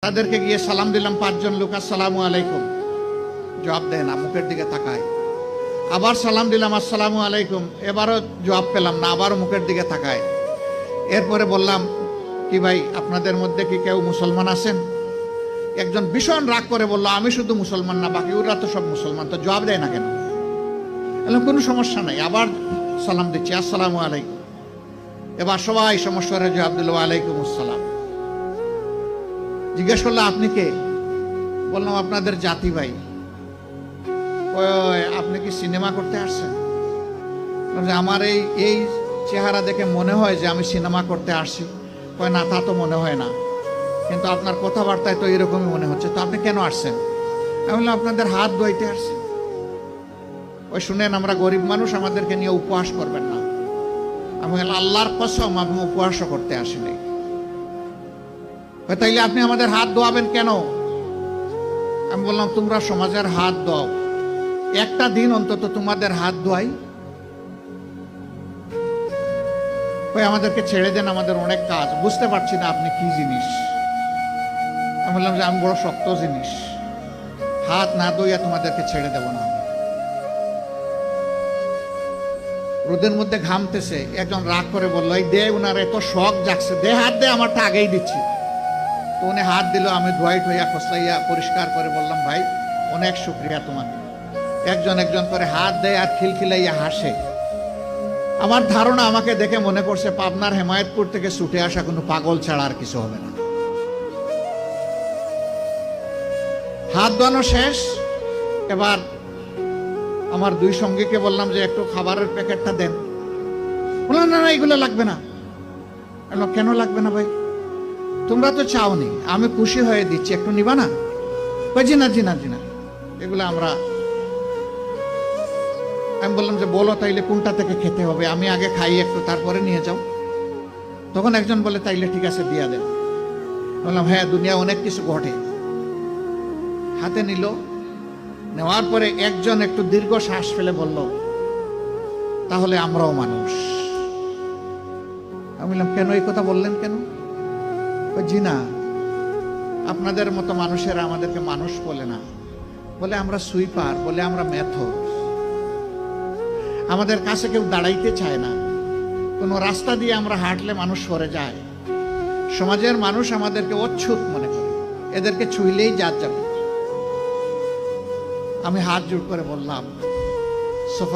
তাদেরকে গিয়ে সালাম দিলাম, 5 জন লোক, আসসালামু আলাইকুম, জবাব দেয় না, মুখের দিকে তাকায়। আবার সালাম দিলাম, আসসালামু আলাইকুম, এবারও জবাব পেলাম না, আবারও মুখের দিকে তাকায়। এরপরে বললাম, কি ভাই আপনাদের মধ্যে কি কেউ মুসলমান আছেন? একজন ভীষণ রাগ করে বলল, আমি শুধু মুসলমান না, বাকি ওরা তো সব মুসলমান, তো জবাব দেয় না কেন? বললাম কোনো সমস্যা নাই, আবার সালাম দিচ্ছি, আসসালামু আলাইকুম। এবার সবাই সমস্যারে জবাব দিল, ওয়ালাইকুম আসসালাম। জিজ্ঞেস করলো, আপনি কে? বললাম, আপনাদের জাতি ভাই। আপনি কি সিনেমা করতে আসছেন? আমার এই চেহারা দেখে মনে হয় যে আমি সিনেমা করতে আসছি। কয় না, তা তো মনে হয় না, কিন্তু আপনার কথাবার্তায় তো এরকমই মনে হচ্ছে। তো আপনি কেন আসছেন? আমি বললাম, আপনাদের হাত ধোয়াইতে আসছি। ওই শুনেন, আমরা গরিব মানুষ, আমাদেরকে নিয়ে উপহাস করবেন না। আমি বললাম, আল্লাহর কসম আমি উপহাসও করতে আসিনি। তাইলে আপনি আমাদের হাত ধোয়াবেন কেন? আমি বললাম, তোমরা সমাজের হাত দাও, একটা দিন অন্তত তোমাদের হাত ধোয়াই। আমাদেরকে ছেড়ে দেন, আমাদের অনেক কাজ, বুঝতে পারছি না আপনি কি জিনিস। আমি বললাম যে আমি বড় শক্ত জিনিস, হাত না ধুইয়া তোমাদেরকে ছেড়ে দেব না। রোদের মধ্যে ঘামতেছে, একজন রাগ করে বললো, এই দে, উনার এত শখ জাগছে, দে হাত দে, আমারটা আগেই দিচ্ছি। তো উনি হাত দিল, আমি ধোয়াই ঠোয়া খসলাইয়া পরিষ্কার করে বললাম, ভাই অনেক শুক্রিয়া তোমাকে। একজন একজন করে হাত দেয় আর খিলখিলাইয়া হাসে। আমার ধারণা আমাকে দেখে মনে করছে পাবনার হেমায়েতপুর থেকে ছুটে আসা কোনো পাগল ছাড়া আর কিছু হবে না। হাত ধোয়ানো শেষ। এবার আমার 2 সঙ্গীকে বললাম যে একটু খাবারের প্যাকেটটা দেন। বললাম, না না, এগুলো লাগবে না। কেন লাগবে না ভাই? তোমরা তো চাওনি, আমি খুশি হয়ে দিচ্ছি, একটু নিবা না? জি না জি না জি না, এগুলো আমরা। আমি বললাম যে বলো তাইলে কোনটা থেকে খেতে হবে, আমি আগে খাই একটু, তারপরে নিয়ে যাও। তখন একজন বলে, তাইলে ঠিক আছে, দিয়া দেন। বললাম, হ্যাঁ, দুনিয়া অনেক কিছু ঘটে। হাতে নিল, নেওয়ার পরে একজন একটু দীর্ঘ শ্বাস ফেলে বলল, তাহলে আমরাও মানুষ। আমি বললাম, কেন এই কথা বললেন কেন? জি না, আপনাদের মতো মানুষেরা আমাদেরকে মানুষ বলে না, বলে আমরা সুইপার, বলে আমরা মেথর। আমাদের কাছে কেউ দাঁড়াইতে চায় না, কোনো রাস্তা দিয়ে আমরা হাঁটলে মানুষ সরে যায়। সমাজের মানুষ আমাদেরকে অচ্ছুত মনে করে, এদেরকে ছুঁইলেই জাত যাবে। আমি হাত জোড় করে বললাম, সোফা